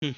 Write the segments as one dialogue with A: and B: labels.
A: Hmm.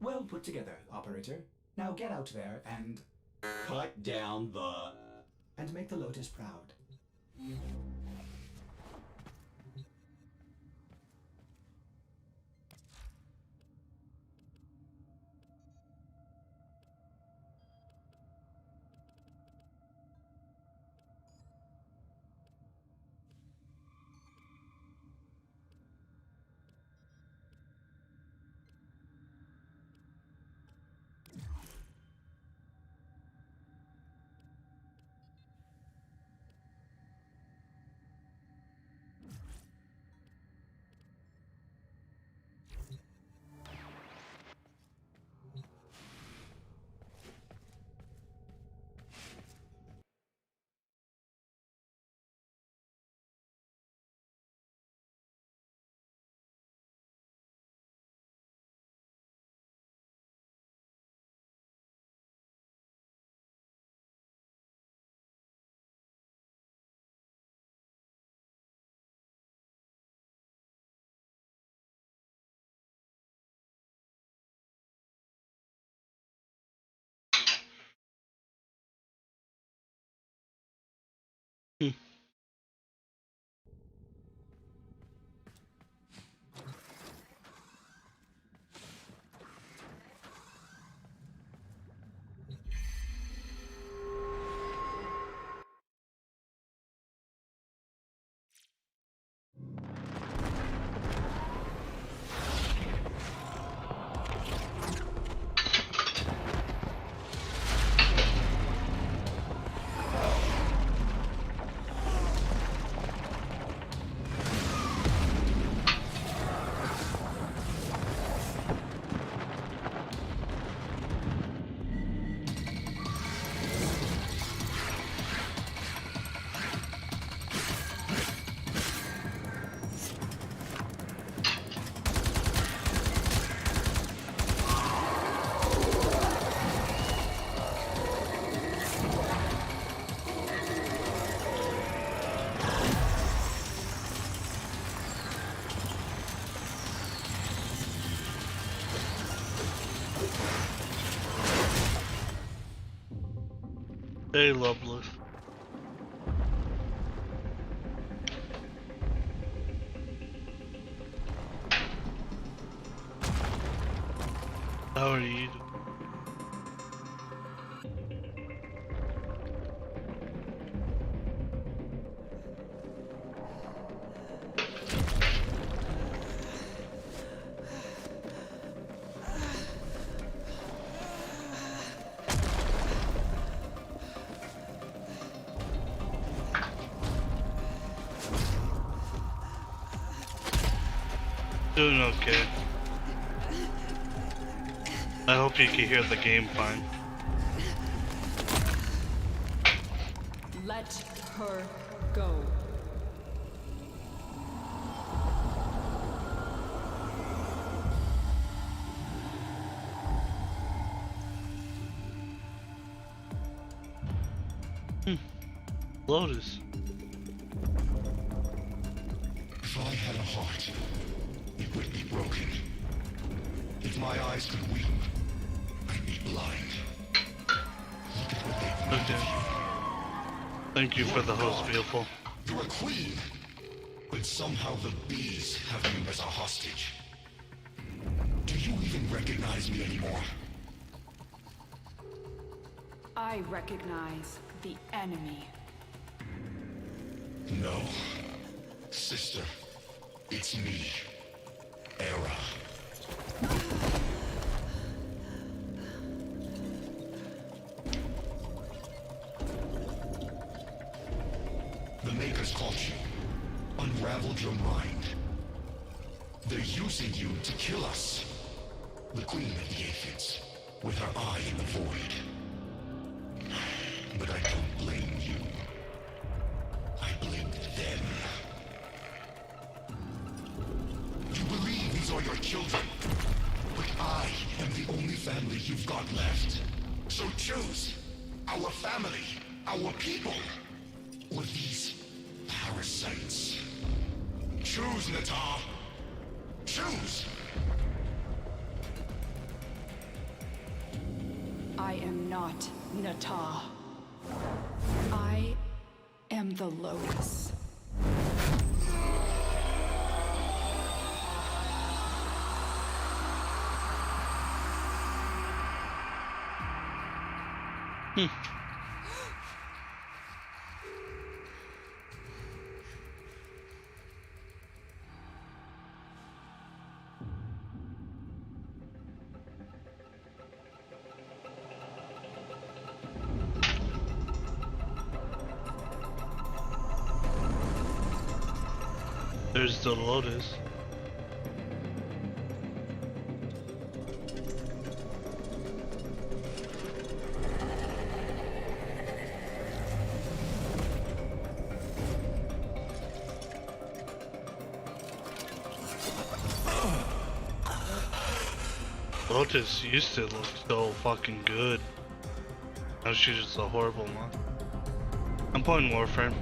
B: Well put together, operator. Now get out there and...
C: Cut down the...
B: and make the Lotus proud.
A: Hmm. Hey, Loveless. How are you? Doing okay. I hope you can hear the game fine.
D: Let her go.
A: Lotus.
E: If I had a heart, it would be broken. If my eyes could weep, I'd be blind. Look at what they've done.
A: Okay. Thank you for the host, beautiful.
E: You're a queen, but somehow the bees have you as a hostage. Do you even recognize me anymore?
D: I recognize the enemy.
E: No. Sister, it's me. Era. The Makers caught you. Unraveled your mind. They're using you to kill us. The Queen of the Aphids, with her eye in the void. But I don't blame you. I blame them. You believe these are your children, but I am the only family you've got left. So choose our family, our people, or these parasites. Choose, Natah. Choose!
D: I am not Natah. I am the Locust.
A: There's the Lotus. Lotus used to look so fucking good. Now she's just a horrible one. I'm playing Warframe.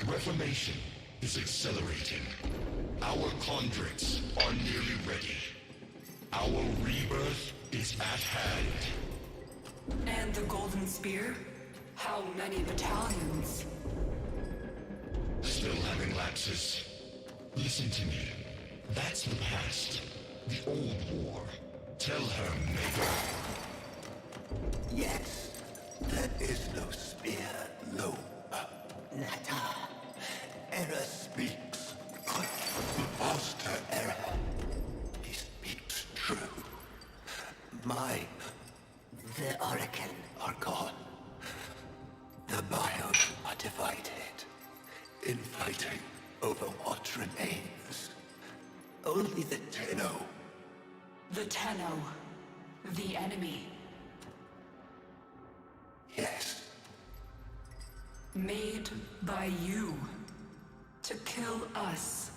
E: Reformation is accelerating. Our conduits are nearly ready. Our rebirth is at hand.
F: And the Golden Spear? How many battalions?
E: Still having lapses. Listen to me. That's the past. The old war. Tell her, Maker.
G: Yes, there is no spear, no. Natah. Era speaks. Master Era. He speaks true. The Oracle are gone. The Bios are divided. Infighting over what remains. Only the Tenno.
F: The Tenno. The enemy.
G: Yes.
F: Made by you. To kill us.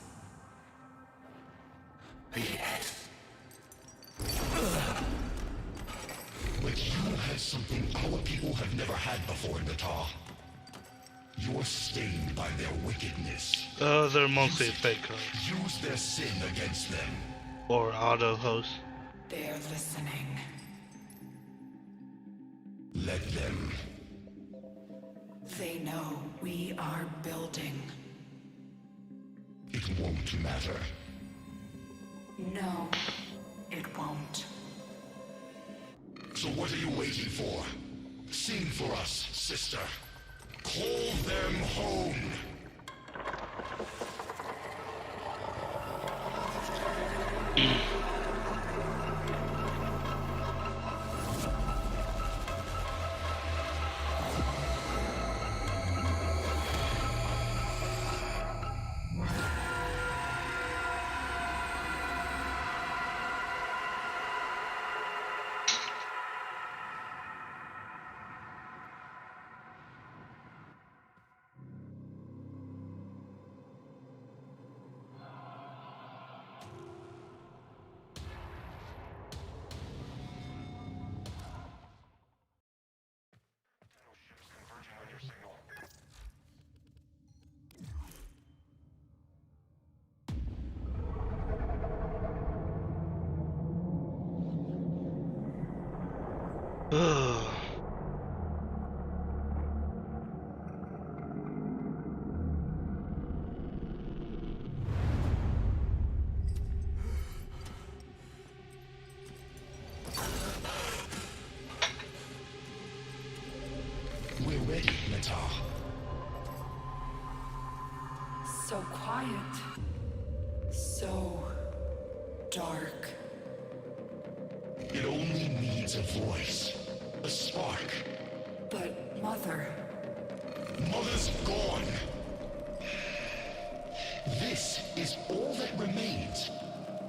G: Yes.
E: But you had something our people have never had before, Natah. You're stained by their wickedness.
A: They're mostly fake cards.
E: Use their sin against them.
A: Or auto host.
F: They're listening.
E: Let them.
F: They know we are building.
E: It won't matter.
F: No, it won't.
E: So what are you waiting for? Sing for us, sister. Call them home. We're ready, Natah.
F: So quiet. So dark.
E: It only needs a voice. A spark.
F: But Mother,
E: Mother's gone. This is all that remains.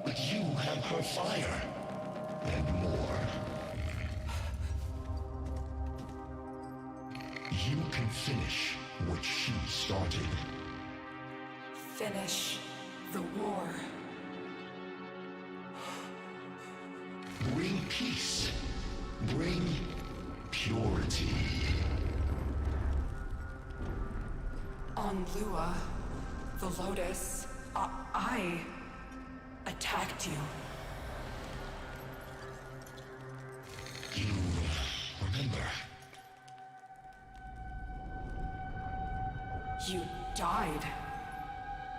E: But you have her fire. And more. You can finish what she started.
F: finish the war.
E: Bring peace. Bring purity.
F: On Lua, the Lotus, I attacked you.
E: You remember?
F: You died.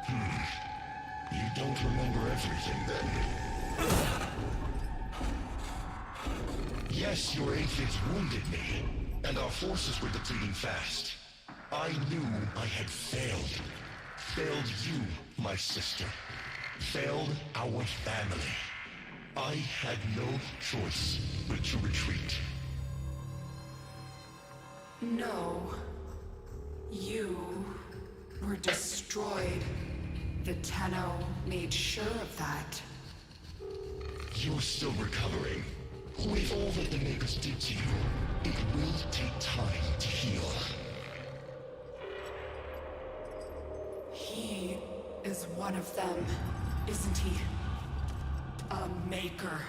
E: You don't remember everything then. Yes, your aphids wounded me, and our forces were depleting fast. I knew I had failed. Failed you, my sister. Failed our family. I had no choice but to retreat.
F: No. You were destroyed. The Tenno made sure of that.
E: You're still recovering. With all that the Makers did to you, it will take time to heal.
F: He is one of them, isn't he? A Maker.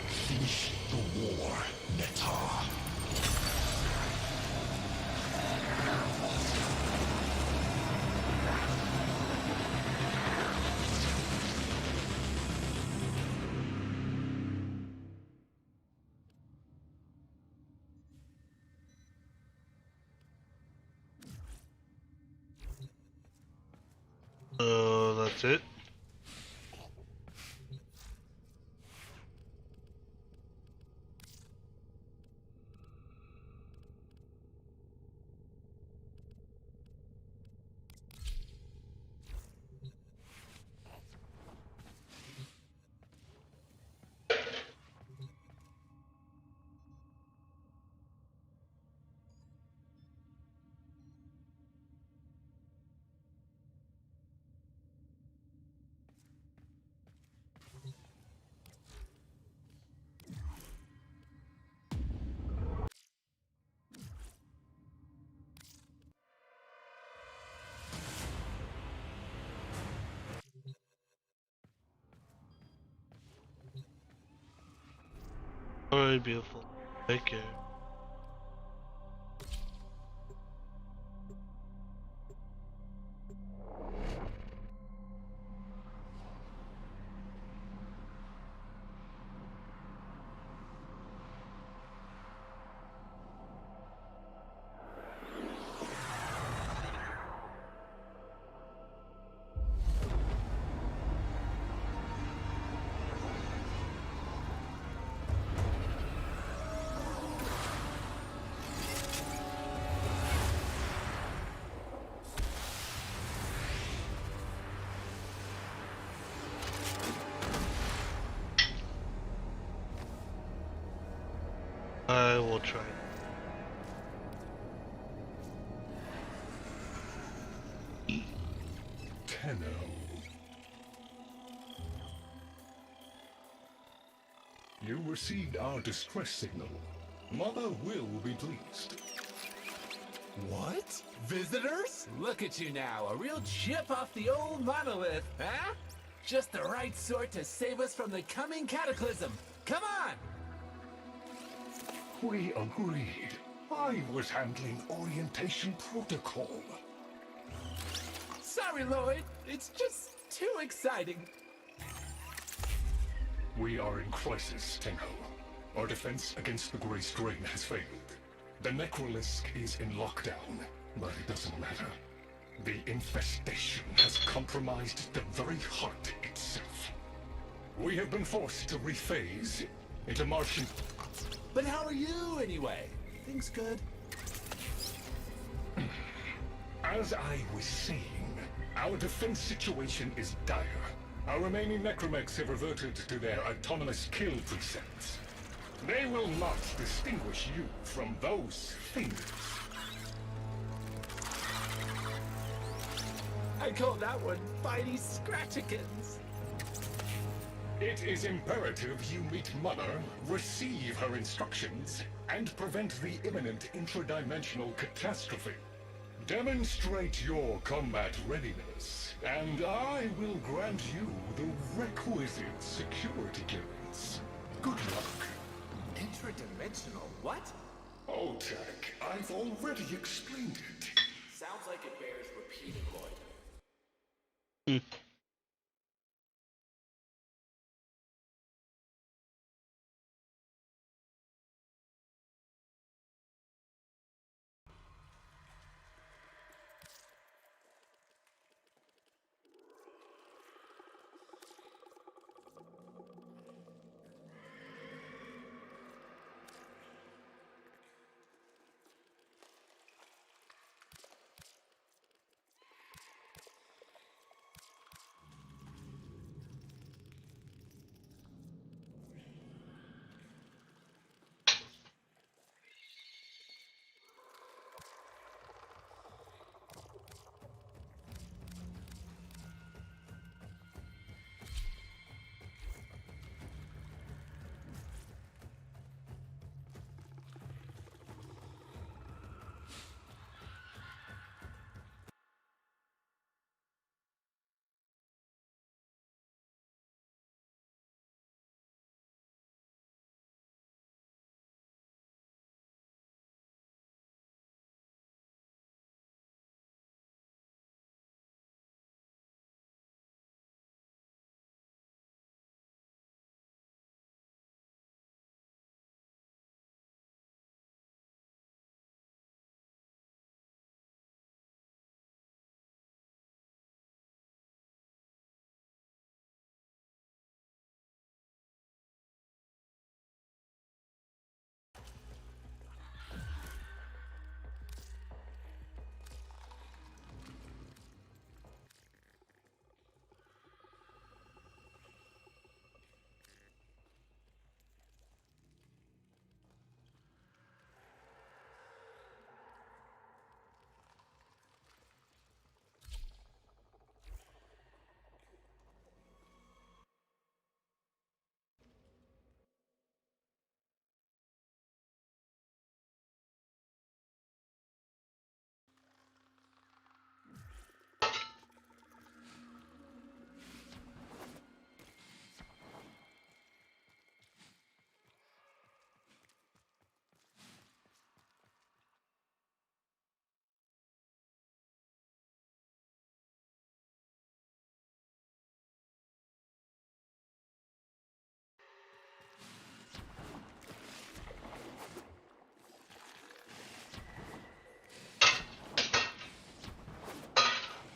E: Finish the war, Natah.
A: That's it. Alright, beautiful. Take care. I will try.
E: Tenno.
H: You received our distress signal. Mother will be pleased.
I: What? Visitors? Look at you now, a real chip off the old monolith, huh? Just the right sort to save us from the coming cataclysm. Come on!
H: We agreed. I was handling orientation protocol.
I: Sorry, Lloyd. It's just too exciting.
H: We are in crisis, Tenno. Our defense against the Grey Strain has failed. The Necrolisk is in lockdown, but it doesn't matter. The infestation has compromised the very heart itself. We have been forced to rephase into Martian...
I: But how are you, anyway? Things good?
H: As I was saying, our defense situation is dire. Our remaining necromechs have reverted to their autonomous kill precepts. They will not distinguish you from those things.
I: I call that one Bitey Scratchikins.
H: It is imperative you meet Mother, receive her instructions, and prevent the imminent intradimensional catastrophe. Demonstrate your combat readiness, and I will grant you the requisite security clearance. Good luck.
I: Intradimensional? What?
H: Oh, Tech, I've already explained it.
I: Sounds like it bears repeating, Lloyd.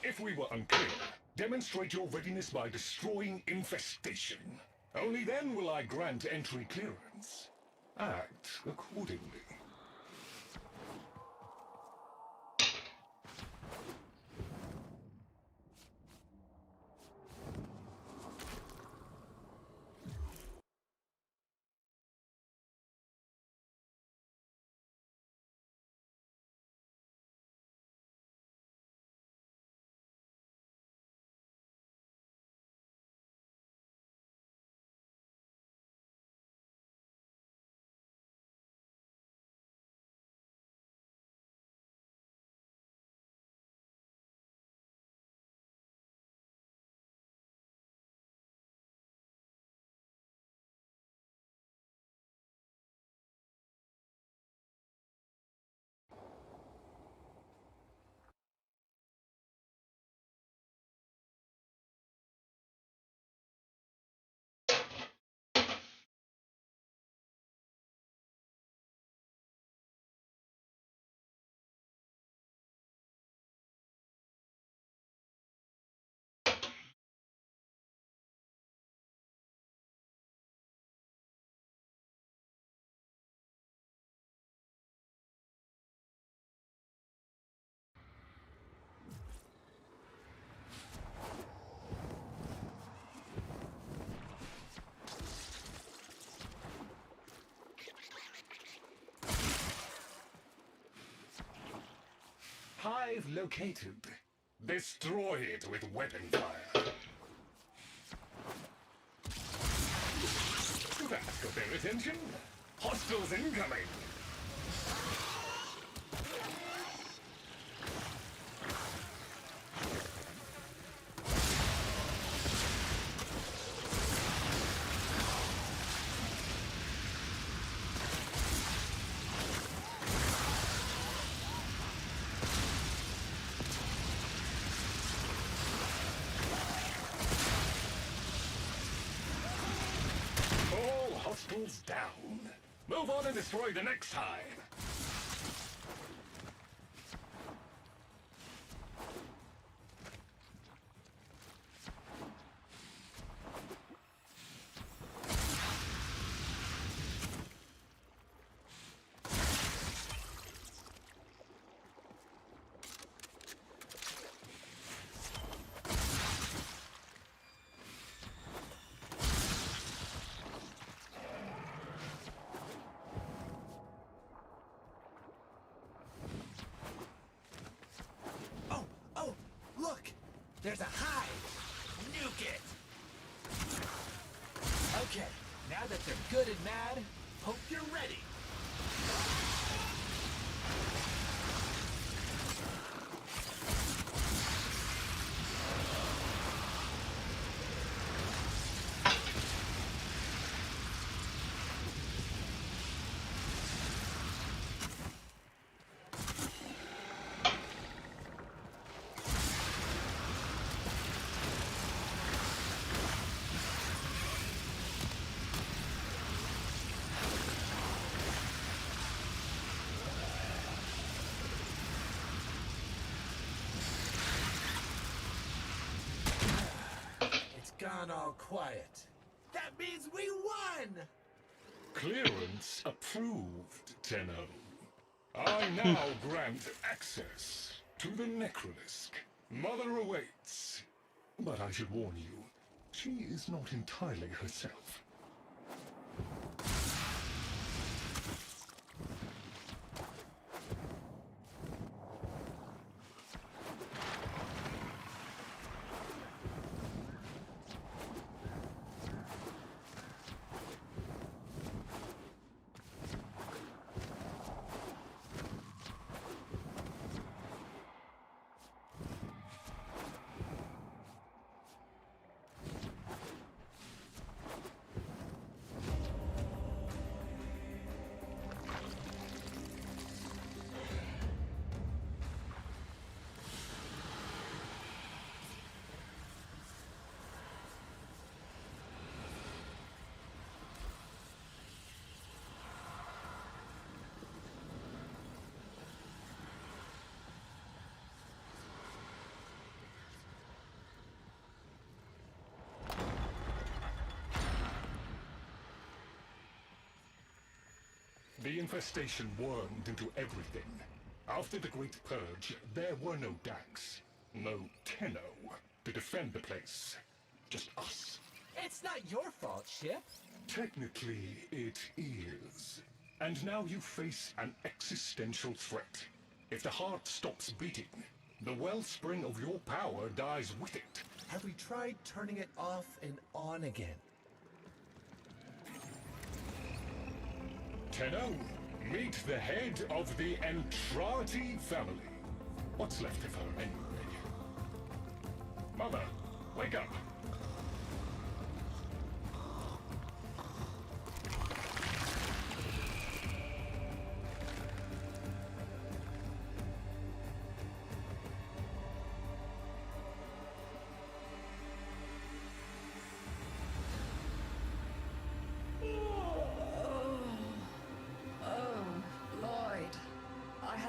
H: If we were unclear, demonstrate your readiness by destroying infestation. Only then will I grant entry clearance. Act accordingly. hive located. Destroy it with weapon fire. That got their attention. Hostiles incoming. All hostiles down. Move on and destroy the next hive.
I: Oh, look! There's a hive! Nuke it! Okay, now that they're good and mad, hope you're ready. It's gone all quiet. That means we won!
H: Clearance approved, Tenno. I now grant access to the Necrolisk. Mother awaits. But I should warn you, she is not entirely herself. The infestation wormed into everything. After the Great Purge, there were no Dax, no Tenno to defend the place. Just us.
I: It's not your fault, Ship.
H: Technically, it is. And now you face an existential threat. If the heart stops beating, the wellspring of your power dies with it.
I: Have we tried turning it off and on again?
H: Tenno, meet the head of the Entrati family. What's left of her, anyway? Mother, wake up!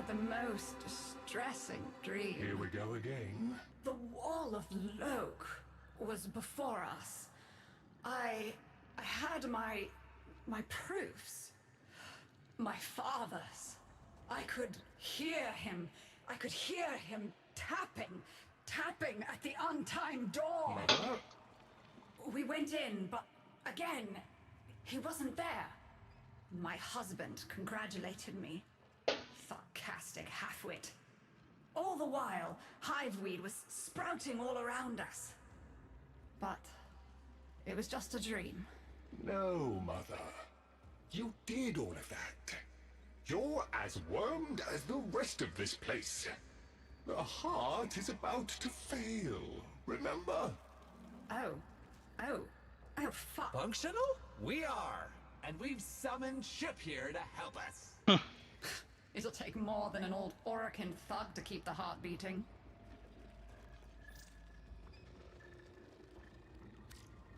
F: The most distressing dream.
H: Here we go again.
F: The wall of Loke was before us. I had my proofs. My father's. I could hear him. I could hear him tapping at the untimed door.
H: Mother?
F: We went in, but again, he wasn't there. My husband congratulated me. Sarcastic halfwit. All the while, hiveweed was sprouting all around us. But it was just a dream.
H: No, Mother. You did all of that. You're as wormed as the rest of this place. The heart is about to fail, remember?
F: Oh, fuck.
I: Functional? We are. And we've summoned Ship here to help us.
F: It'll take more than an old Orokin thug to keep the heart beating.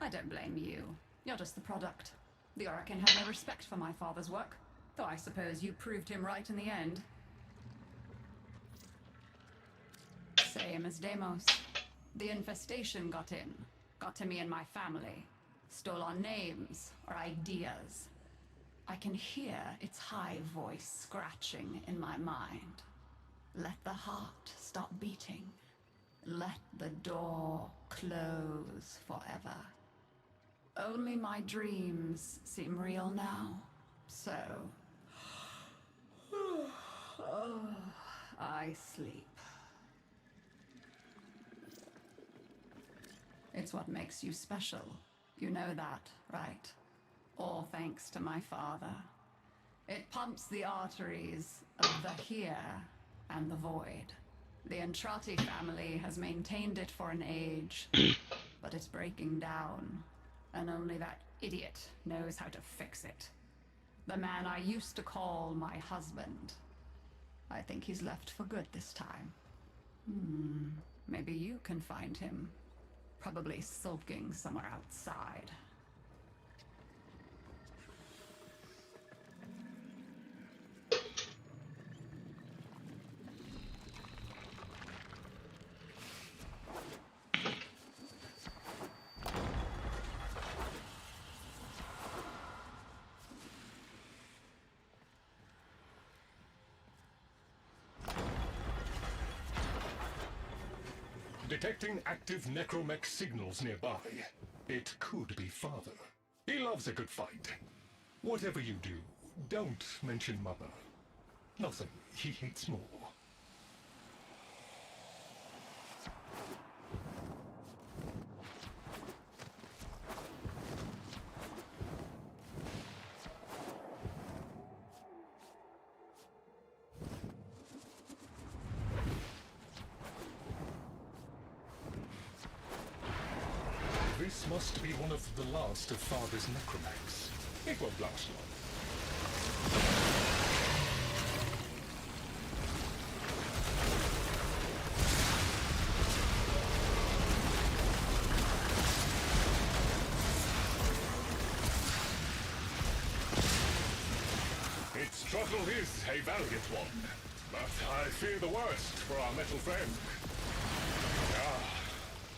F: I don't blame you. You're just the product. The Orokin had no respect for my father's work, though I suppose you proved him right in the end. Same as Deimos. The infestation got in. Got to me and my family. Stole our names, our ideas. I can hear its high voice scratching in my mind. Let the heart stop beating. Let the door close forever. Only my dreams seem real now. So... I sleep. It's what makes you special. You know that, right? All thanks to my father. It pumps the arteries of the here and the void. The Entrati family has maintained it for an age, but it's breaking down, and only that idiot knows how to fix it. The man I used to call my husband. I think he's left for good this time. Maybe you can find him. Probably sulking somewhere outside.
H: Detecting active necromech signals nearby. It could be Father. He loves a good fight. Whatever you do, don't mention Mother. Nothing he hates more. This must be one of the last of Father's necromechs. It won't last long. Its struggle is a valiant one, but I fear the worst for our metal friend.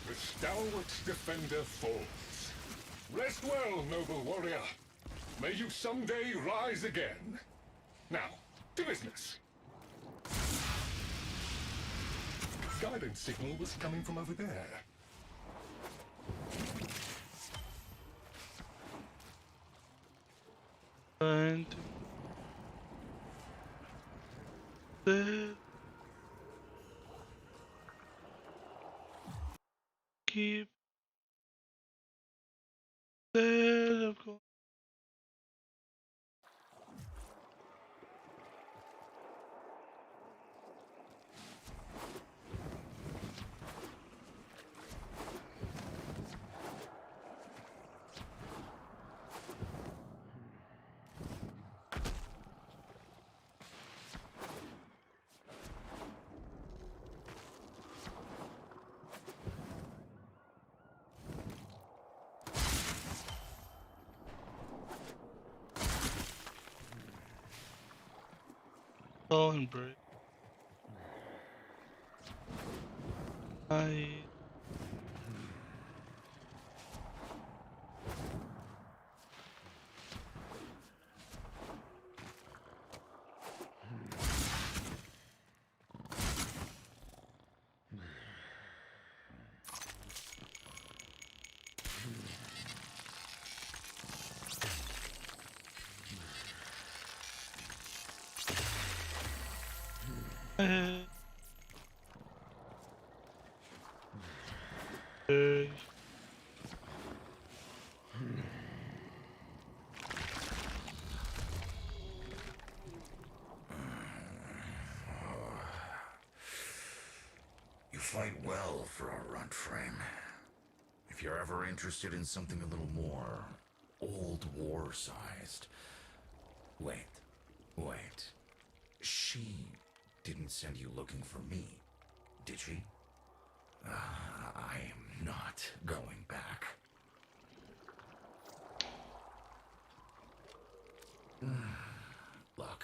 H: The stalwart defender falls. Rest well, noble warrior. May you someday rise again. Now, to business. Guidance signal was coming from over there.
A: And the keep the fall and break. I Hey.
E: You fight well for a runt frame. If you're ever interested in something a little more old war-sized. Wait. She didn't send you looking for me, did she? I am not going back. Look,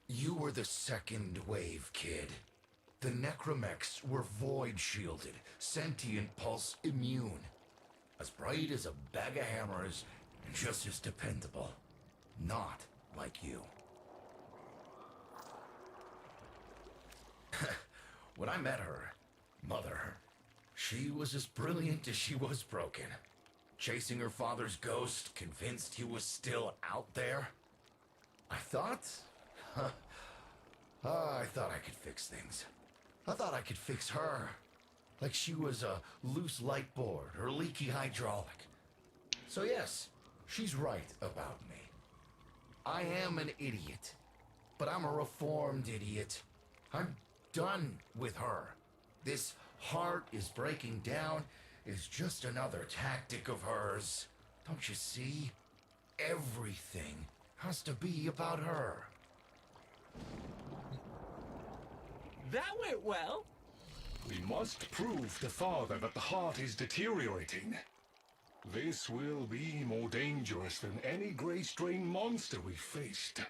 E: you were the second wave, kid. The necromechs were void-shielded, sentient pulse immune. As bright as a bag of hammers, and just as dependable. Not like you. When I met her, Mother, she was as brilliant as she was broken. Chasing her father's ghost, convinced he was still out there. I thought I could fix things. I thought I could fix her. Like she was a loose light board or leaky hydraulic. So yes, she's right about me. I am an idiot, but I'm a reformed idiot. I'm done with her. This heart is breaking down is just another tactic of hers. Don't you see? Everything has to be about her.
I: That went well.
H: We must prove to Father that the heart is deteriorating. This will be more dangerous than any Grey Strain monster we've faced.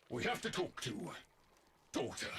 H: We have to talk to Daughter.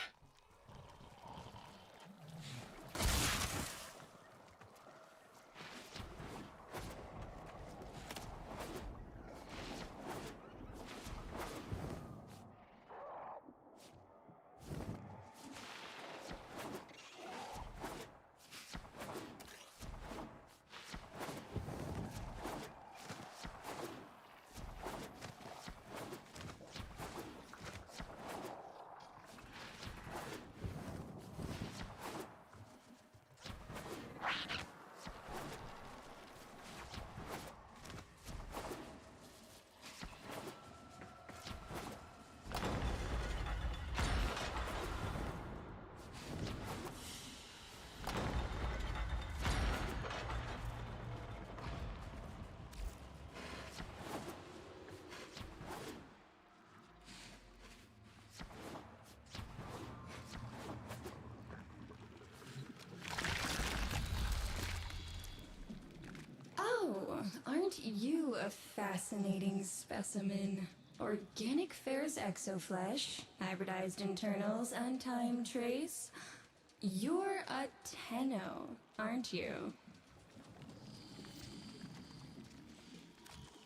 J: Aren't you a fascinating specimen? Organic ferrous exoflesh, hybridized internals, and time trace. You're a Tenno, aren't you?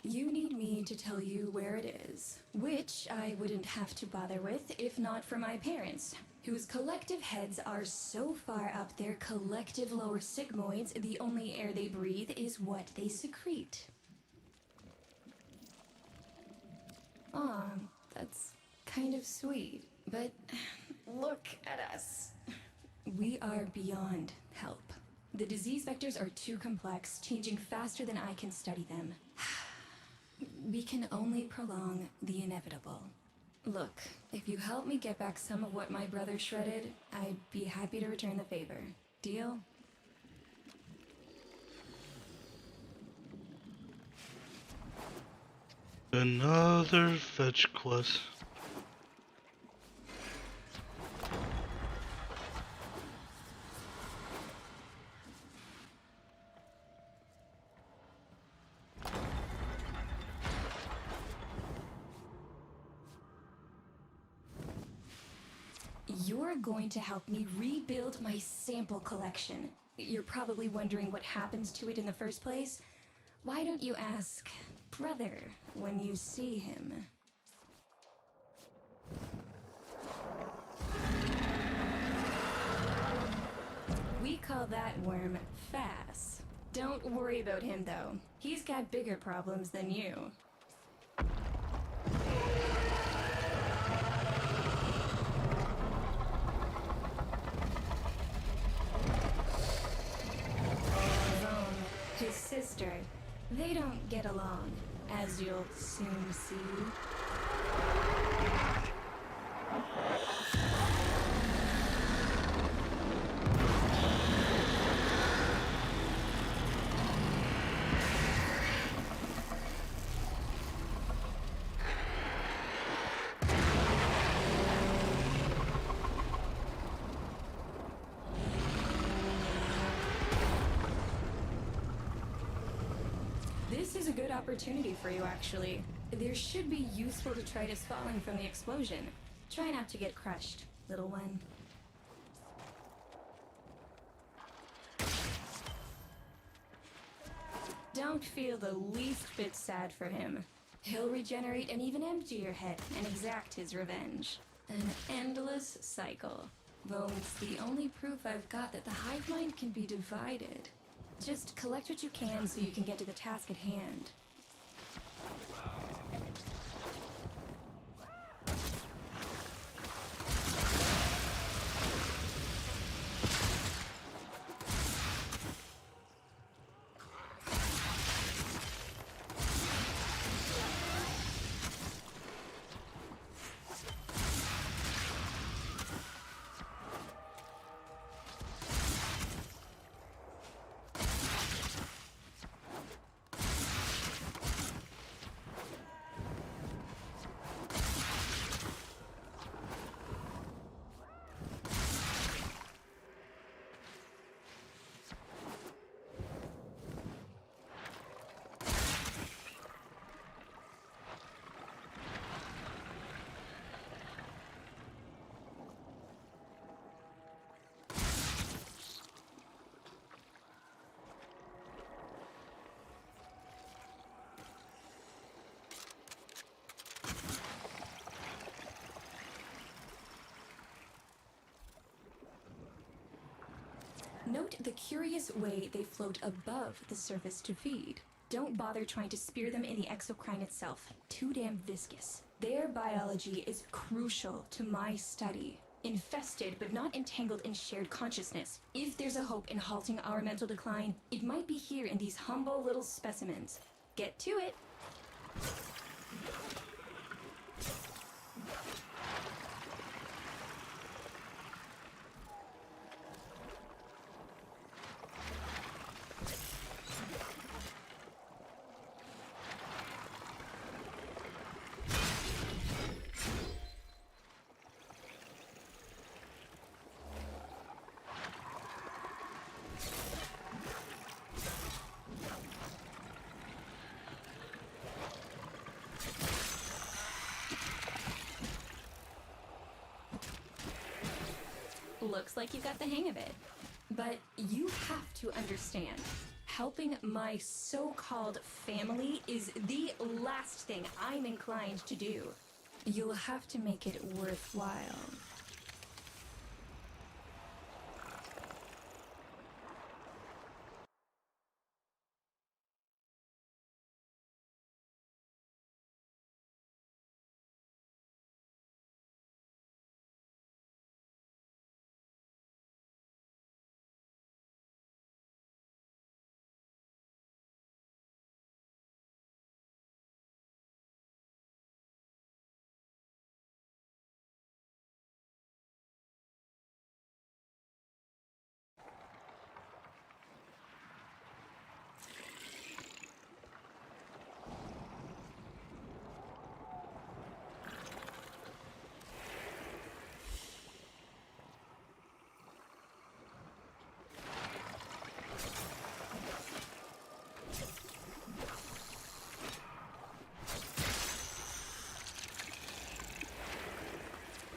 J: You need me to tell you where it is, which I wouldn't have to bother with if not for my parents, whose collective heads are so far up their collective lower sigmoids, the only air they breathe is what they secrete. Aw, that's kind of sweet, but look at us. We are beyond help. The disease vectors are too complex, changing faster than I can study them. We can only prolong the inevitable. Look, if you help me get back some of what my brother shredded, I'd be happy to return the favor. Deal?
A: Another fetch quest.
J: You're going to help me rebuild my sample collection. You're probably wondering what happens to it in the first place. Why don't you ask brother when you see him? We call that worm Fass. Don't worry about him though. He's got bigger problems than you. sister. They don't get along, as you'll soon see. This is a good opportunity for you, actually. There should be useful detritus falling from the explosion. Try not to get crushed, little one. Don't feel the least bit sad for him. He'll regenerate and even empty your head and exact his revenge. An endless cycle. Though it's the only proof I've got that the hive mind can be divided. Just collect what you can so you can get to the task at hand. Note the curious way they float above the surface to feed. Don't bother trying to spear them in the exocrine itself. Too damn viscous. Their biology is crucial to my study. Infested but not entangled in shared consciousness. If there's a hope in halting our mental decline, it might be here in these humble little specimens. Get to it! Looks like you got the hang of it. But you have to understand, helping my so-called family is the last thing I'm inclined to do. You'll have to make it worthwhile.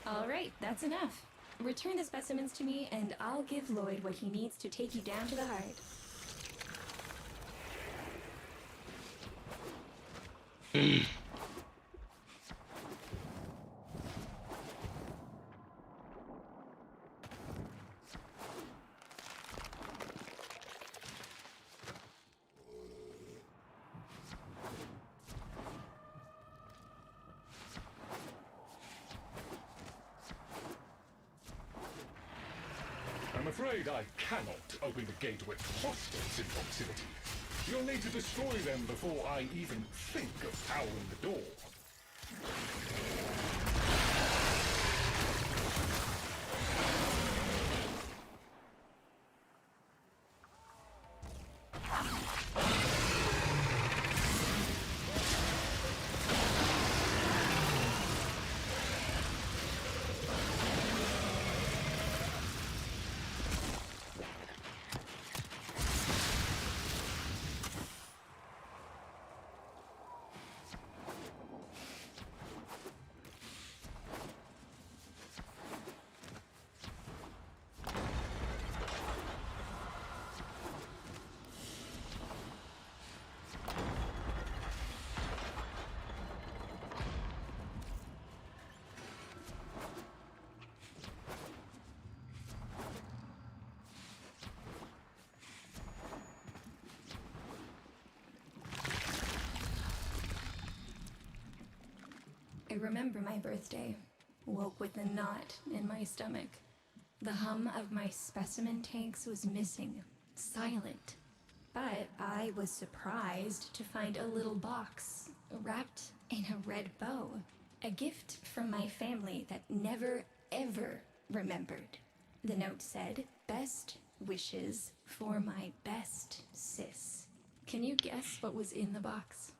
J: All right, that's enough. Return the specimens to me, and I'll give Lloyd what he needs to take you down to the heart.
H: I'm afraid I cannot open the gate with hostiles in proximity. You'll need to destroy them before I even think of powering the door.
J: I remember my birthday. Woke with a knot in my stomach. The hum of my specimen tanks was missing. Silent. But I was surprised to find a little box wrapped in a red bow. A gift from my family that never, ever remembered. The note said, "Best wishes for my best sis." Can you guess what was in the box?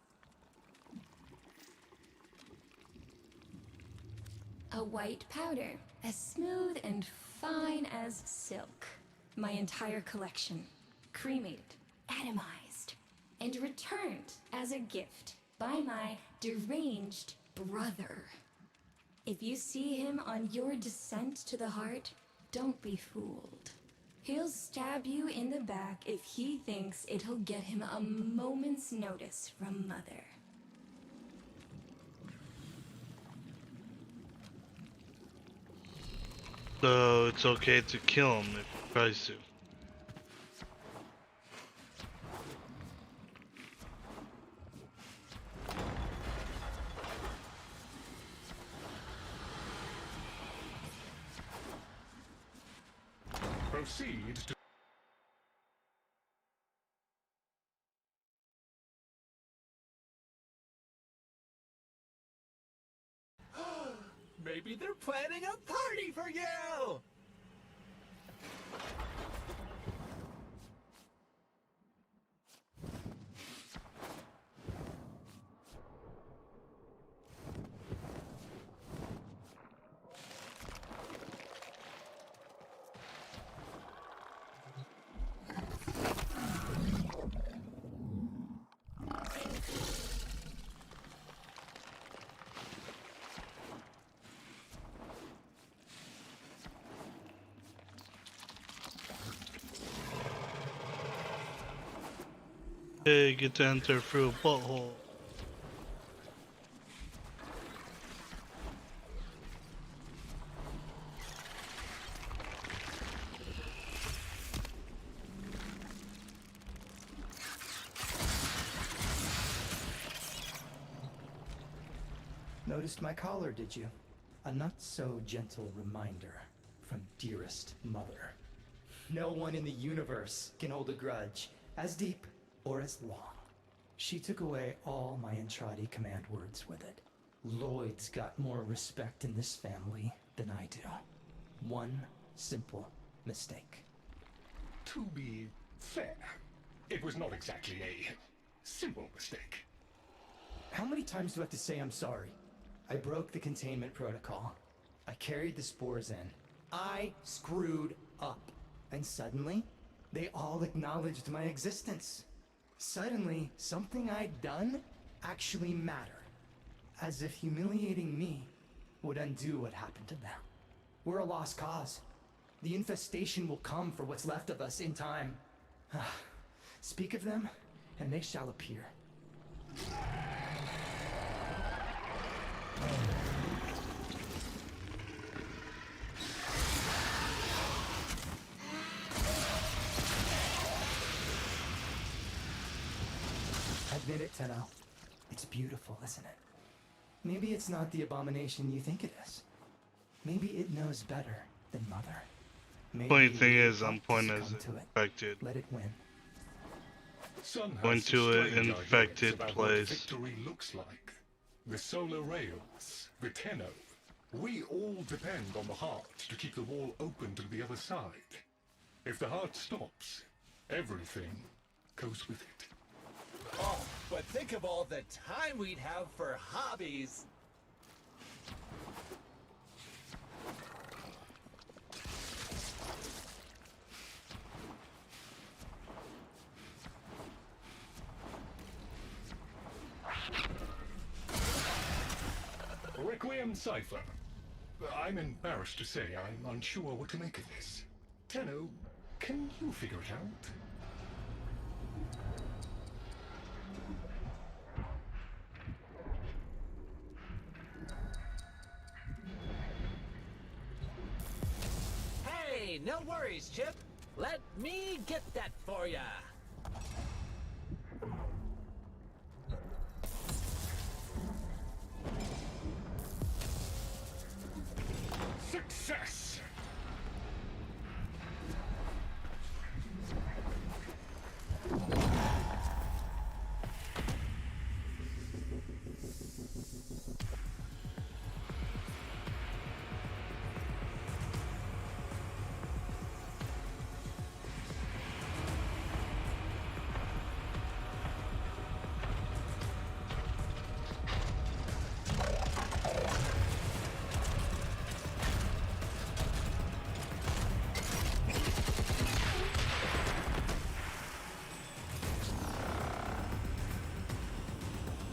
J: A white powder, as smooth and fine as silk. My entire collection, cremated, atomized, and returned as a gift by my deranged brother. If you see him on your descent to the heart, don't be fooled. He'll stab you in the back if he thinks it'll get him a moment's notice from Mother.
A: So it's okay to kill him if he tries to.
H: Proceed to...
I: Maybe they're planning a party for you!
A: Hey, get to enter through a butthole.
B: Noticed my collar, did you? A not so gentle reminder from dearest mother. No one in the universe can hold a grudge as deep or as long. She took away all my Entrati command words with it. Lloyd's got more respect in this family than I do. One simple mistake.
H: To be fair, it was not exactly a simple mistake.
B: How many times do I have to say I'm sorry? I broke the containment protocol. I carried the spores in. I screwed up. And suddenly, they all acknowledged my existence. Suddenly, something I'd done actually mattered. As if humiliating me would undo what happened to them. We're a lost cause. The infestation will come for what's left of us in time. Speak of them, and they shall appear. Admit it, Tenno. It's beautiful, isn't it? Maybe it's not the abomination you think it is. Maybe it knows better than Mother. Maybe
A: Funny thing
B: we
A: is,
B: ought
A: I'm
B: to
A: pointing as
B: succumb to it.
A: infected.
B: Let it win.
H: Sun has
A: Went to
H: some
A: an
H: strange
A: infected
H: ideas about
A: place.
H: What victory looks like. The solar rails, the Tenno. We all depend on the heart to keep the wall open to the other side. If the heart stops, everything goes with it.
I: Oh, but think of all the time we'd have for hobbies.
H: Requiem Cipher. I'm embarrassed to say I'm unsure what to make of this. Tenno, can you figure it out?
I: Hey, no worries, Chip. Let me get that for ya.
H: Success!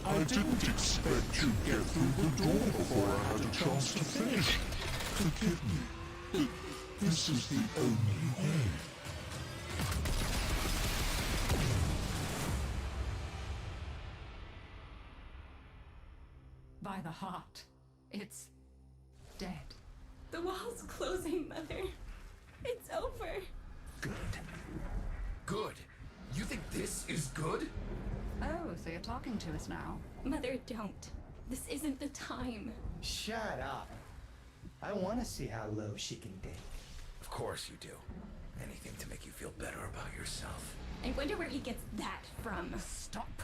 E: I didn't expect you'd get through the door before I had a chance to finish. Forgive me. This is the only way.
F: By the heart. It's dead.
J: The wall's closing, Mother. It's over.
C: Good. Good. You think this is good?
F: Oh, so you're talking to us now.
J: Mother, don't. This isn't the time.
B: Shut up. I want to see how low she can dig.
C: Of course you do. Anything to make you feel better about yourself.
J: I wonder where he gets that from.
F: Stop.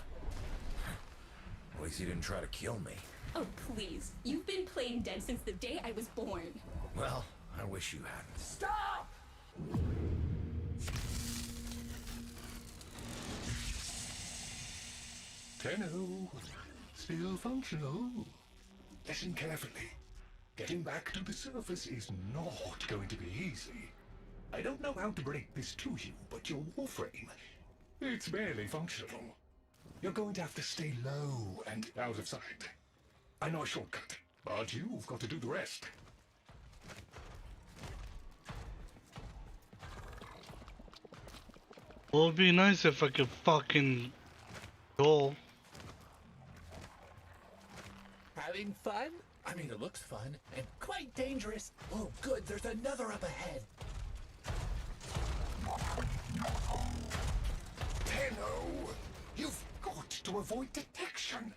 C: At least he didn't try to kill me.
J: Oh, please. You've been playing dead since the day I was born.
C: Well, I wish you hadn't.
F: Stop!
H: Tenno, still functional. Listen carefully. Getting back to the surface is not going to be easy. I don't know how to break this to you, but your warframe, it's barely functional. You're going to have to stay low and out of sight. I know a shortcut, but you've got to do the rest.
A: Well, it'd be nice if I could fucking goal.
I: Having fun? I mean, it looks fun and quite dangerous. Oh, good, there's another up ahead.
H: Tenno, you've got to avoid detection.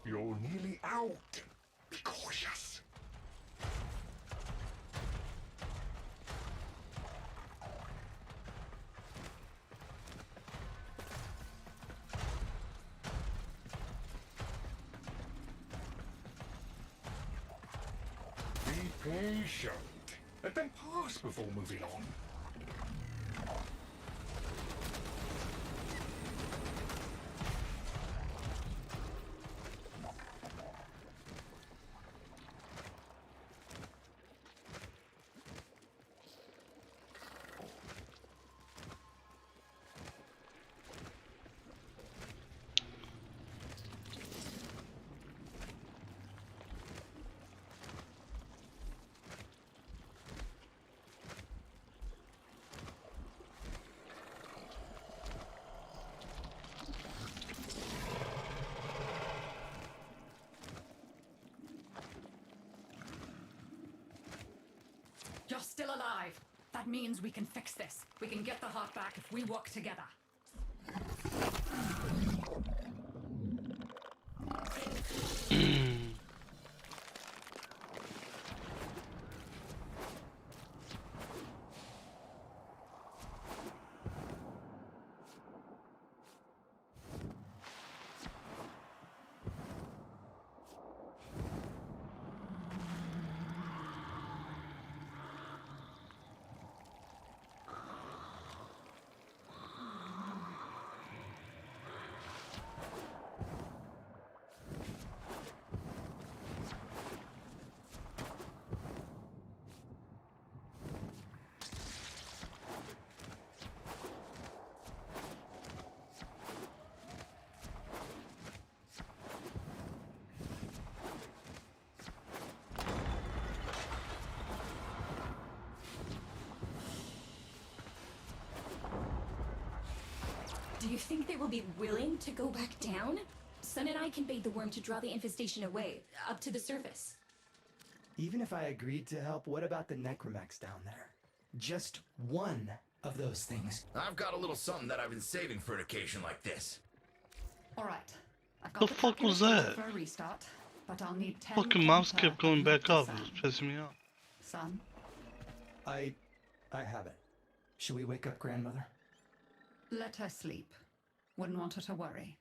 H: You're nearly out. Be cautious. Be patient. Let them pass before moving on.
F: You're still alive. That means we can fix this. We can get the heart back if we work together.
J: Do you think they will be willing to go back down? Sun and I can bait the worm to draw the infestation away, up to the surface.
B: Even if I agreed to help, what about the necromechs down there? Just one of those things.
C: I've got a little something that I've been saving for an occasion like this.
F: All right. I've
A: The
F: got
A: fuck was
F: calculator
A: that?
F: for a restart, but I'll need 10
A: Fucking mouse
F: per
A: kept going back up. It
F: sound.
A: was pissing me off.
F: Son,
B: I have it. Should we wake up grandmother?
F: let her sleep. Wouldn't want her to worry.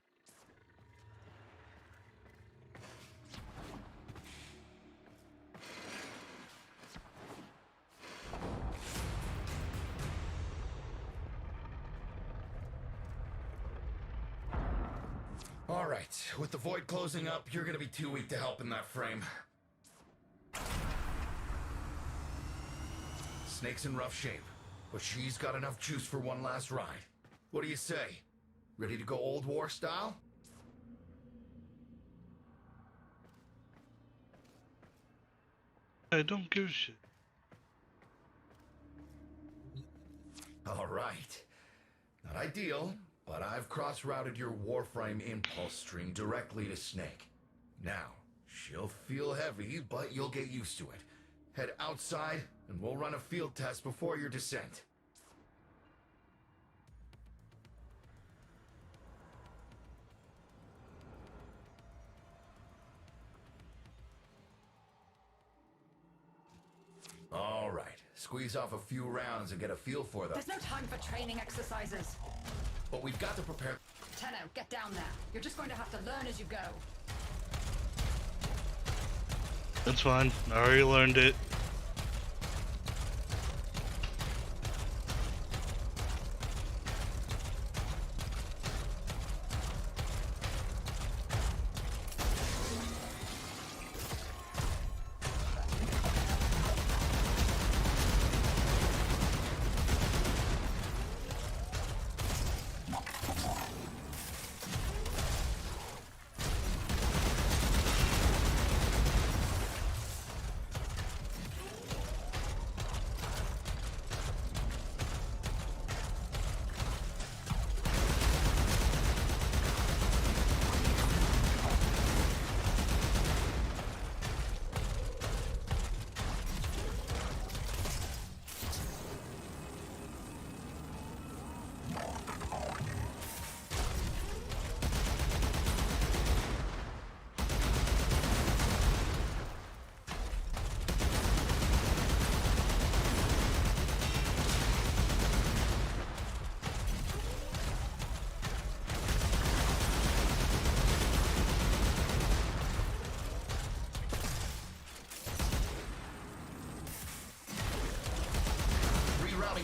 C: All right, with the void closing up, you're gonna be too weak to help in that frame. Snake's in rough shape, but she's got enough juice for one last ride. What do you say? Ready to go old war style?
A: I don't give a shit.
C: All right. Not ideal, but I've cross-routed your warframe impulse stream directly to Snake. Now, she'll feel heavy, but you'll get used to it. Head outside, and we'll run a field test before your descent. All right. Squeeze off a few rounds and get a feel for them.
F: There's no time for training exercises.
C: But we've got to prepare...
F: Tenno, get down there. You're just going to have to learn as you go.
A: That's fine. I already learned it.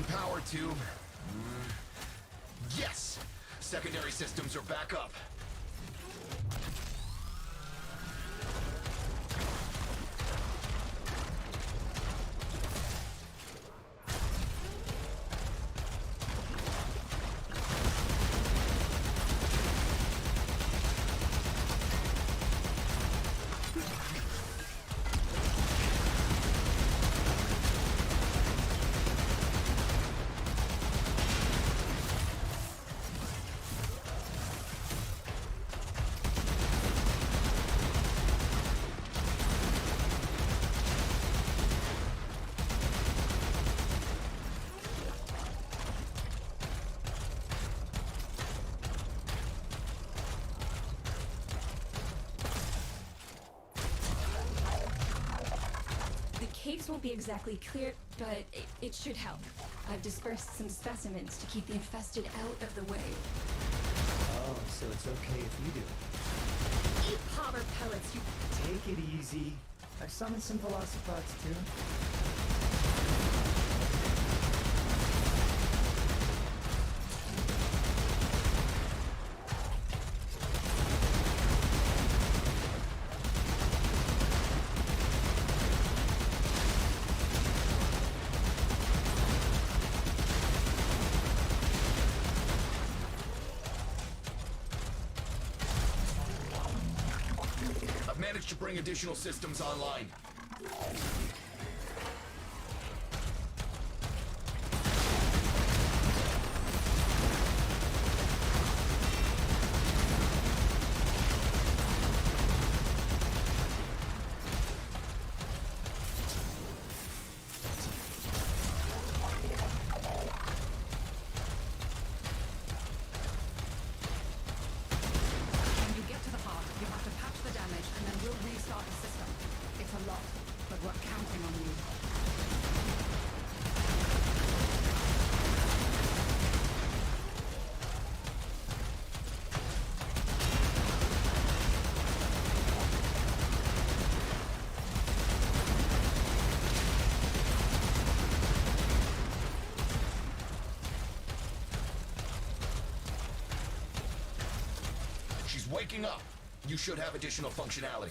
C: Power tube. Yes! Secondary systems are back up.
J: caves won't be exactly clear, but it should help. I've dispersed some specimens to keep the infested out of the way.
B: Oh, so it's okay if you do.
F: Eat powder pellets, you...
B: Take it easy. I've summoned some velocipods too.
C: I've managed to bring additional systems online.
F: When you get to the heart, you have to patch the damage and then we'll restart the system. It's a lot, but we're counting on you.
C: She's waking up. You should have additional functionality.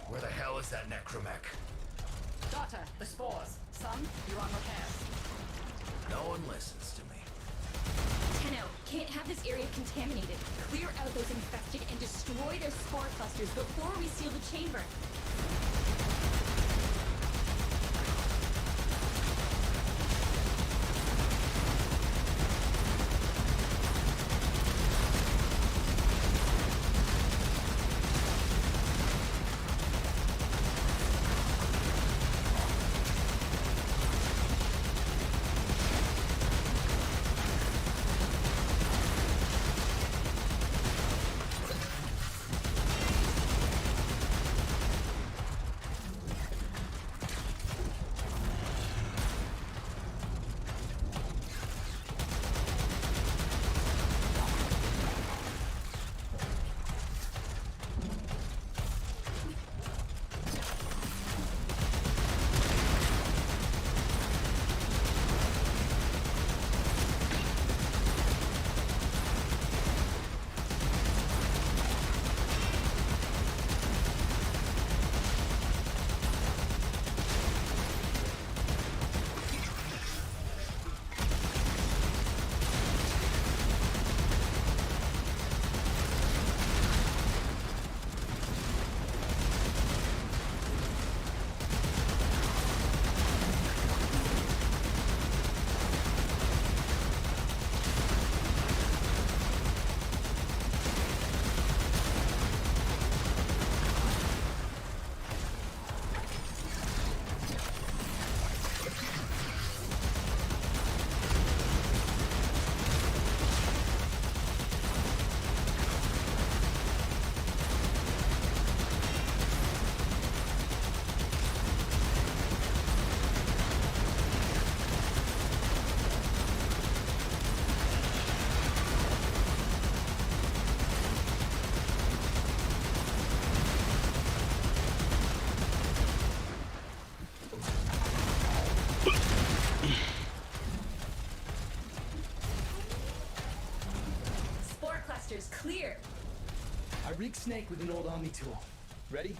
C: Where the hell is that necromech?
F: Daughter, the spores. Son, you're on repairs.
C: No one listens to me.
J: Tenno, can't have this area contaminated. Clear out those infected and destroy their spore clusters before we seal the chamber.
B: rigged Snake with an old Omni tool. Ready?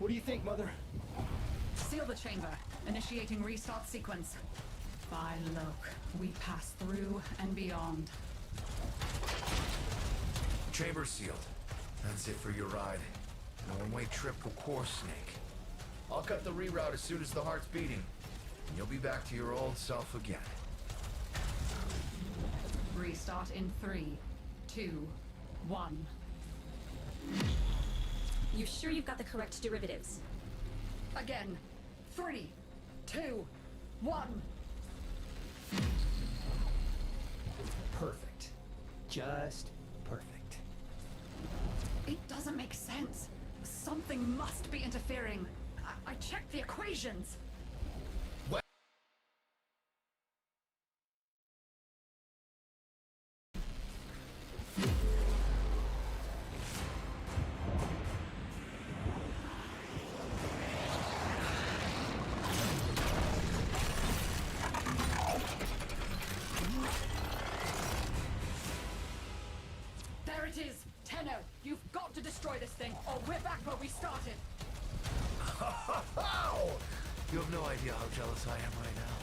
B: What do you think, Mother?
F: Seal the chamber. Initiating restart sequence. By Loke, we pass through and beyond.
C: Chamber sealed. That's it for your ride. A one-way trip to Core Snake. I'll cut the reroute as soon as the heart's beating. And you'll be back to your old self again.
F: Restart in 3, 2, 1.
J: You sure you've got the correct derivatives?
F: Again. 3, 2, 1.
B: Perfect. Just perfect.
F: It doesn't make sense. Something must be interfering. I checked the equations. There it is! Tenno, you've got to destroy this thing, or we're back where we started!
C: You have no idea how jealous I am right now.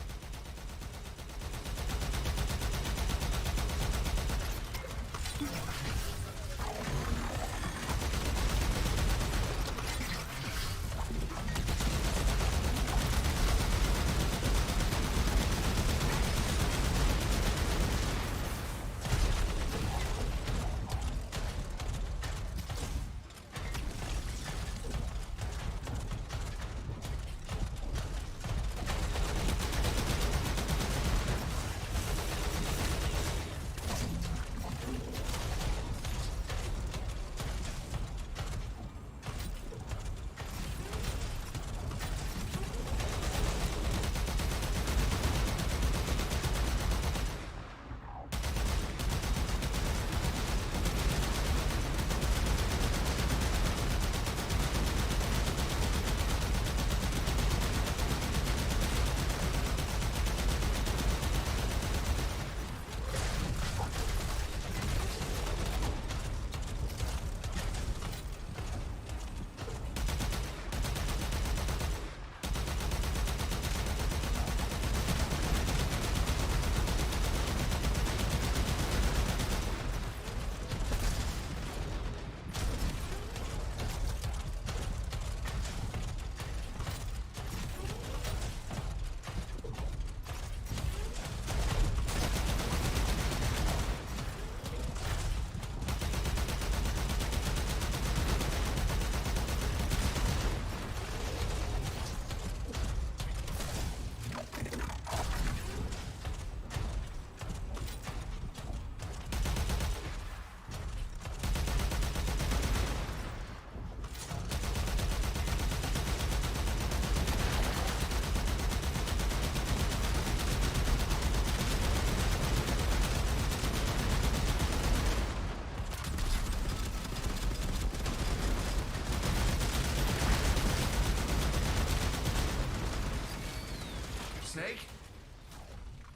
C: Snake?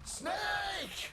C: Snake!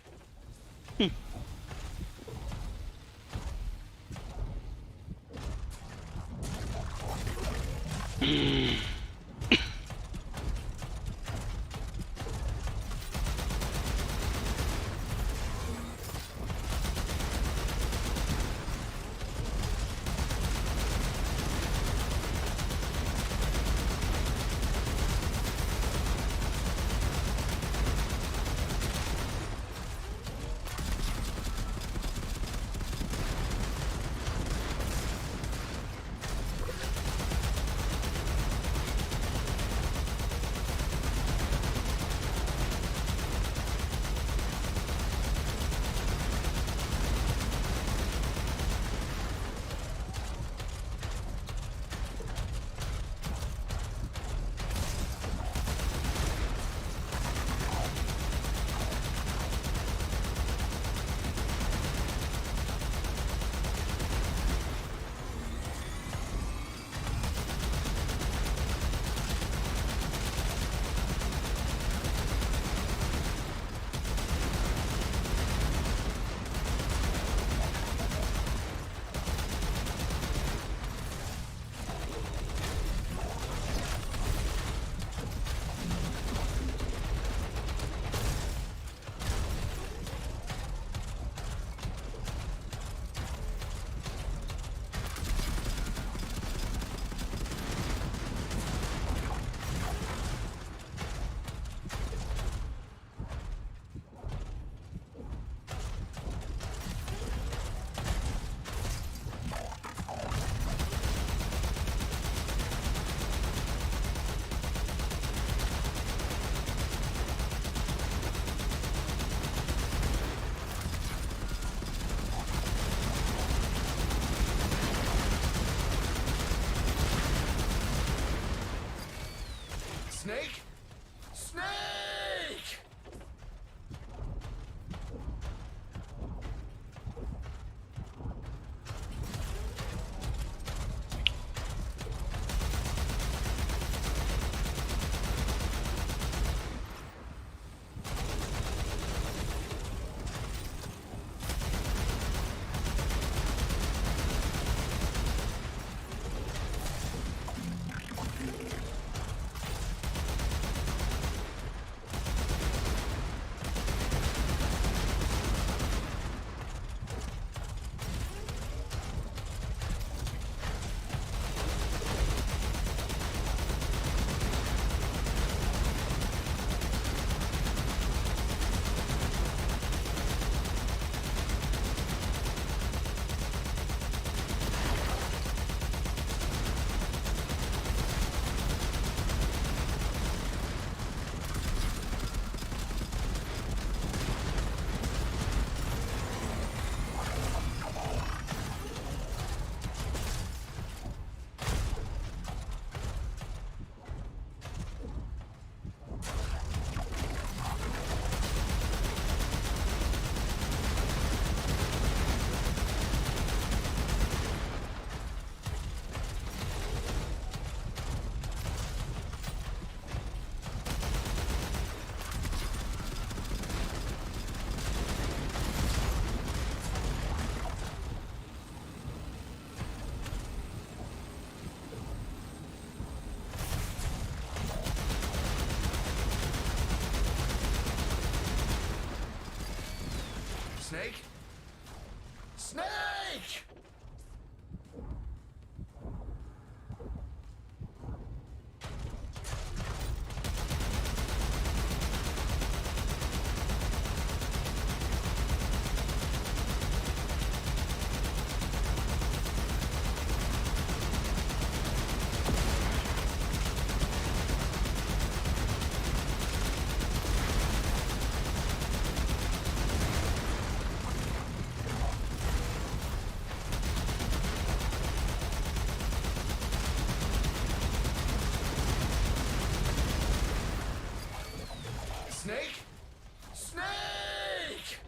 C: Snake? Snake! Snake? Snake! Snake? Snake!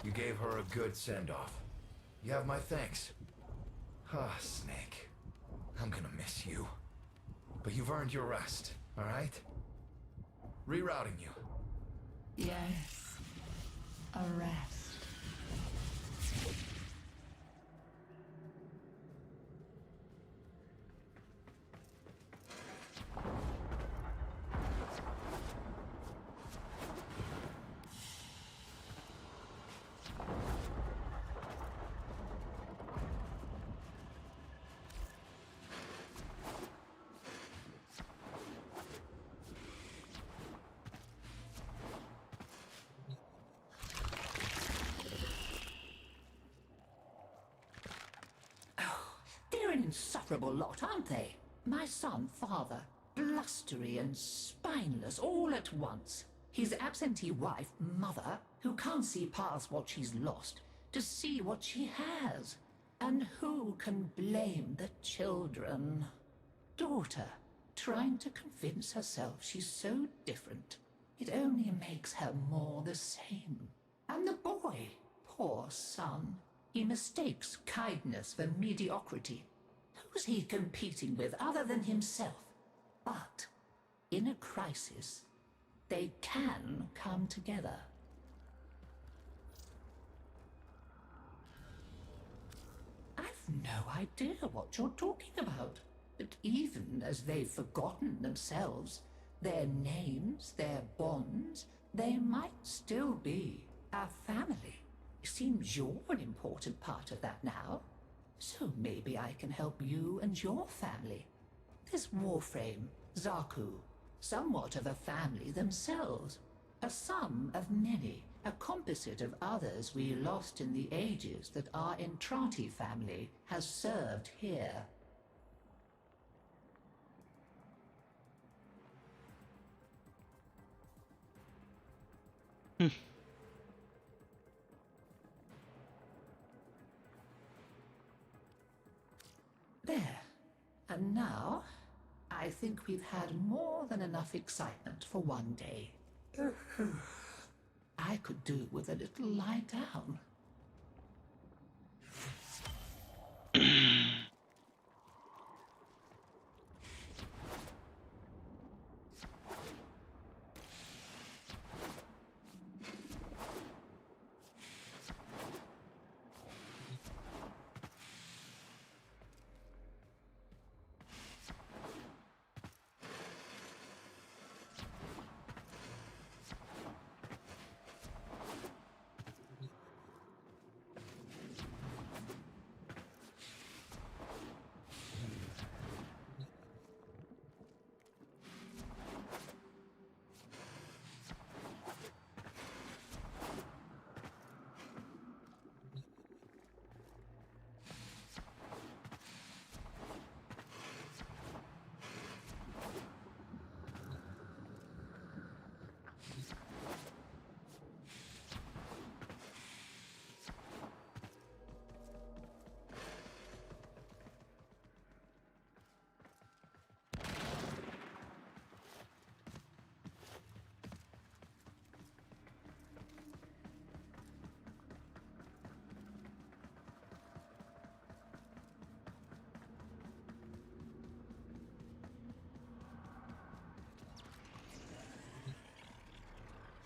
C: You gave her a good send-off. You have my thanks. Ah, Snake. I'm gonna miss you. But you've earned your rest, alright? Rerouting you.
F: Yes. A rest.
K: They're an insufferable lot, aren't they? My son, father, blustery and spineless all at once. His absentee wife, mother, who can't see past what she's lost to see what she has. And who can blame the children? Daughter, trying to convince herself she's so different. It only makes her more the same. And the boy, poor son, he mistakes kindness for mediocrity. Who's he competing with other than himself? But in a crisis, they can come together. I've no idea what you're talking about. But even as they've forgotten themselves, their names, their bonds, they might still be our family. Seems you're an important part of that now. So maybe I can help you and your family. This warframe, Zaku, somewhat of a family themselves. A sum of many, a composite of others we lost in the ages that our Entrati family has served here. There. And now, I think we've had more than enough excitement for one day. I could do with a little lie down.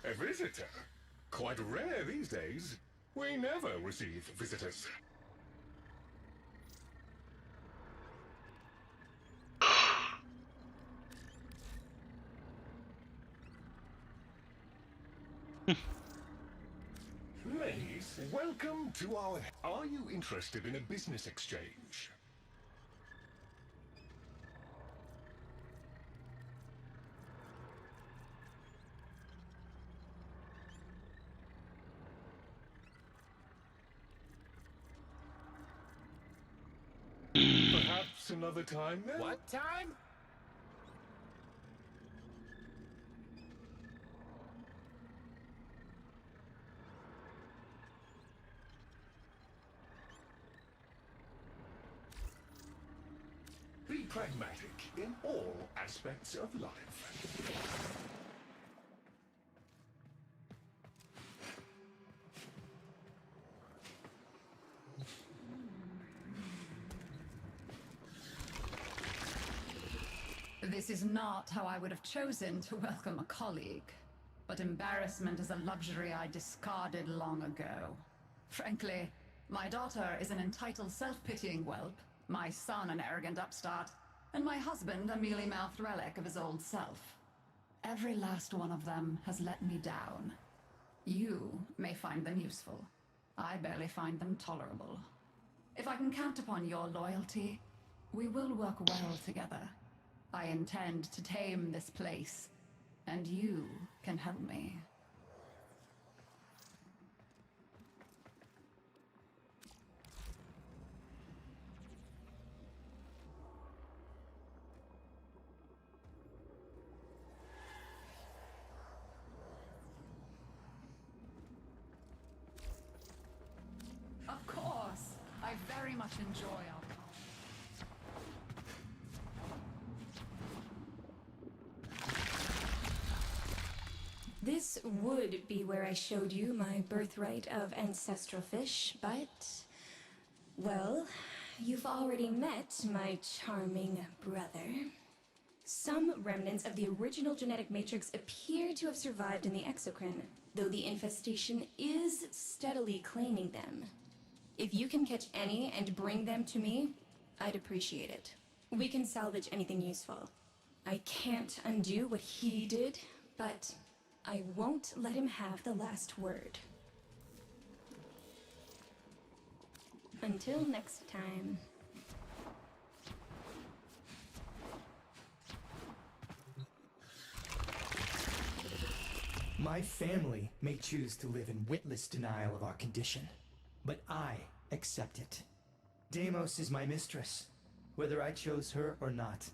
H: A visitor? Quite rare these days. We never receive visitors. Ladies, welcome to our... Are you interested in a business exchange? Perhaps another time then?
I: What time?
H: Be pragmatic in all aspects of life.
F: This is not how I would have chosen to welcome a colleague. But embarrassment is a luxury I discarded long ago. Frankly, my daughter is an entitled, self-pitying whelp, my son an arrogant upstart, and my husband a mealy-mouthed relic of his old self. Every last one of them has let me down. You may find them useful. I barely find them tolerable. If I can count upon your loyalty, we will work well together. I intend to tame this place, and you can help me. Of course, I very much enjoy our
J: This would be where I showed you my birthright of ancestral fish, but... well, you've already met my charming brother. Some remnants of the original genetic matrix appear to have survived in the exocrine, though the infestation is steadily claiming them. If you can catch any and bring them to me, I'd appreciate it. We can salvage anything useful. I can't undo what he did, but I won't let him have the last word. Until next time.
B: My family may choose to live in witless denial of our condition, but I accept it. Deimos is my mistress, whether I chose her or not.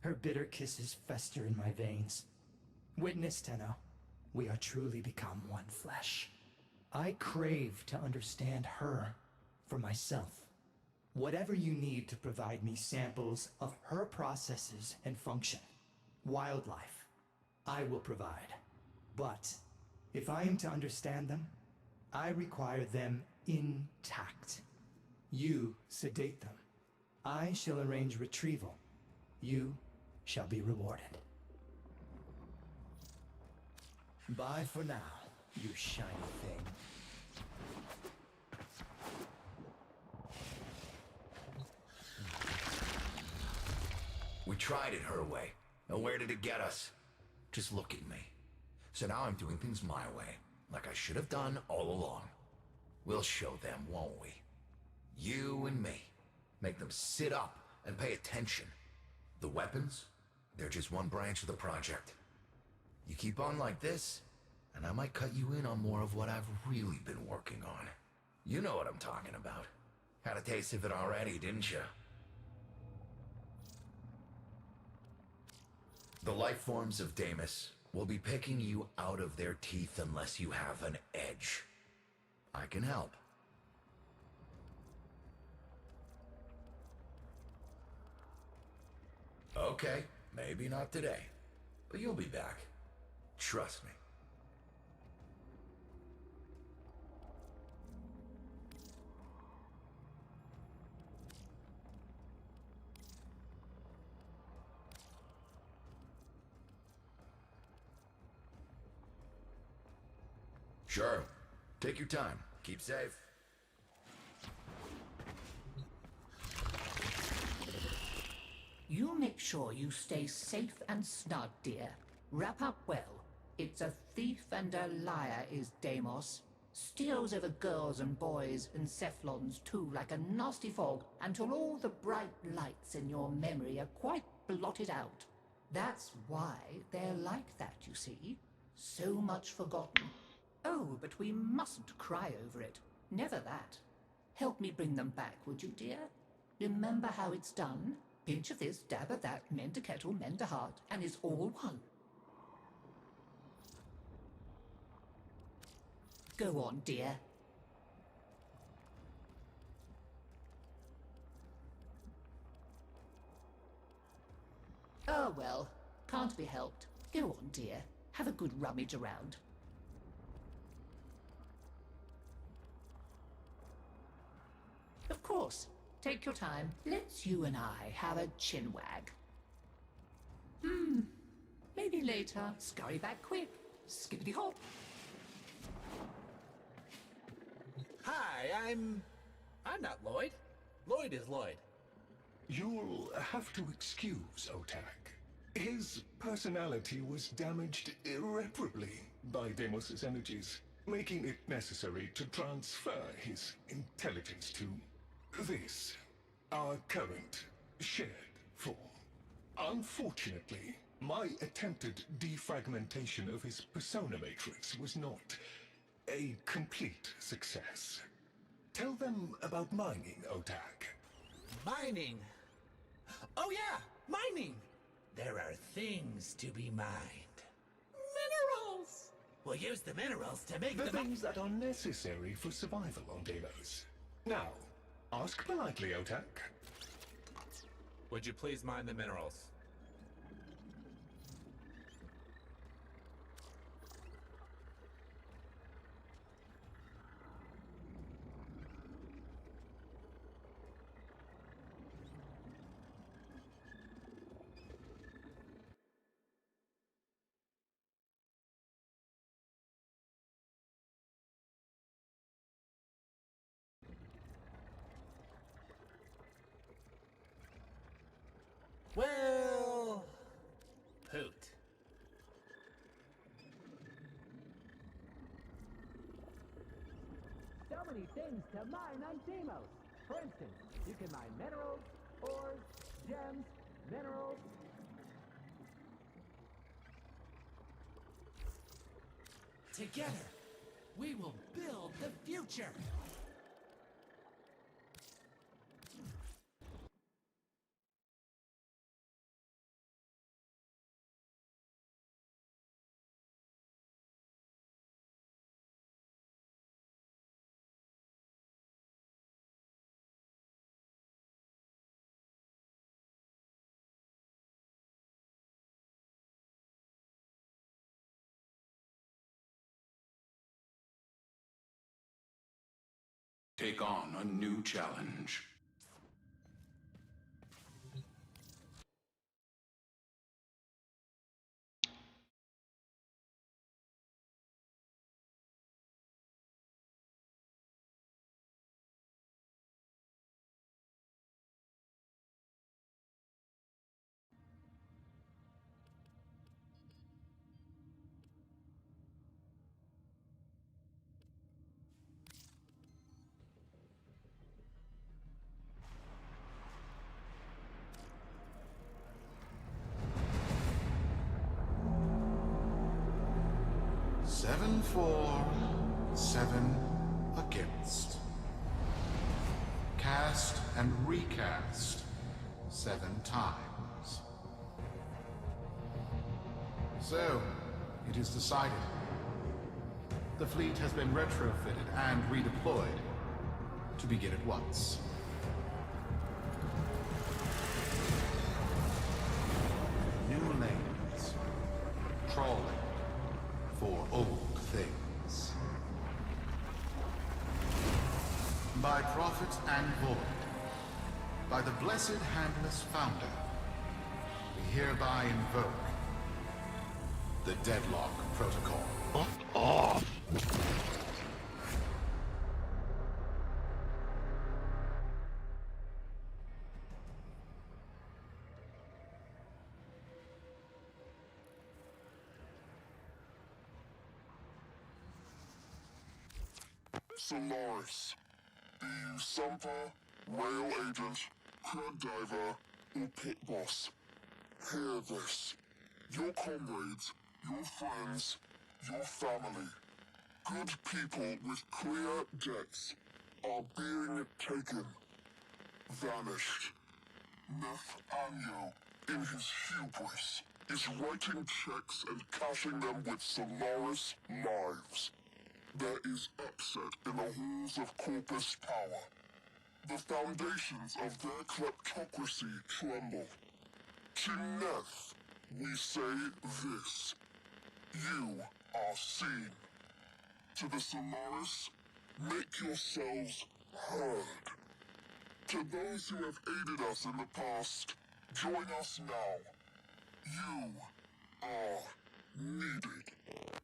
B: Her bitter kisses fester in my veins. Witness, Tenno, we are truly become one flesh. I crave to understand her for myself. Whatever you need to provide me samples of her processes and function, wildlife, I will provide. But if I am to understand them, I require them intact. You sedate them. I shall arrange retrieval. You shall be rewarded. Bye for now, you shiny thing.
C: We tried it her way. And where did it get us? Just look at me. So now I'm doing things my way, like I should have done all along. We'll show them, won't we? You and me. Make them sit up and pay attention. The weapons, they're just one branch of the project. You keep on like this, and I might cut you in on more of what I've really been working on. You know what I'm talking about. Had a taste of it already, didn't you? The life forms of Deimos will be picking you out of their teeth unless you have an edge. I can help. Okay, maybe not today, but you'll be back. Trust me. Sure. Take your time. Keep safe.
K: You make sure you stay safe and snug, dear. Wrap up well. It's a thief and a liar, is Deimos. Steals over girls and boys and Cephalons too, like a nasty fog, until all the bright lights in your memory are quite blotted out. That's why they're like that, you see. So much forgotten. Oh, but we mustn't cry over it. Never that. Help me bring them back, would you, dear? Remember how it's done? Pinch of this, dab of that, mend a kettle, mend a heart, and it's all one. Go on, dear. Oh, well, can't be helped. Go on, dear. Have a good rummage around. Of course. Take your time. Let's you and I have a chinwag. Maybe later. Scurry back quick. Skippity hop.
I: Hi, I'm not Lloyd. Lloyd is Lloyd.
H: You'll have to excuse Otak. His personality was damaged irreparably by Deimos's energies, making it necessary to transfer his intelligence to this, our current shared form. Unfortunately, my attempted defragmentation of his persona matrix was not a complete success. Tell them about mining, Otak.
I: Mining. Oh yeah, mining. There are things to be mined. Minerals. We'll use the minerals to make
H: The things that are necessary for survival on Deimos. Now, ask politely, Otak.
I: Would you please mine the minerals? Well, hoot.
L: So many things to mine on Deimos. For instance, you can mine minerals, ores, gems, minerals.
I: Together, we will build the future.
E: Take on a new challenge. Seven for, 7 against. Cast and recast 7 times. So, it is decided. The fleet has been retrofitted and redeployed to begin at once. New lanes. Trawling for old things. By prophet and void, by the blessed handless founder, we hereby invoke the Deadlock Protocol.
A: Fuck off!
M: Solaris. Be you Sumper, rail agent, crud diver, or pit boss. Hear this. Your comrades, your friends, your family, good people with clear debts are being taken. Vanished. Nathaniel, in his hubris, is writing checks and cashing them with Solaris lives. There is upset in the halls of Corpus power. The foundations of their kleptocracy tremble. To Neth, we say this. You are seen. To the Solaris, make yourselves heard. To those who have aided us in the past, join us now. You are needed.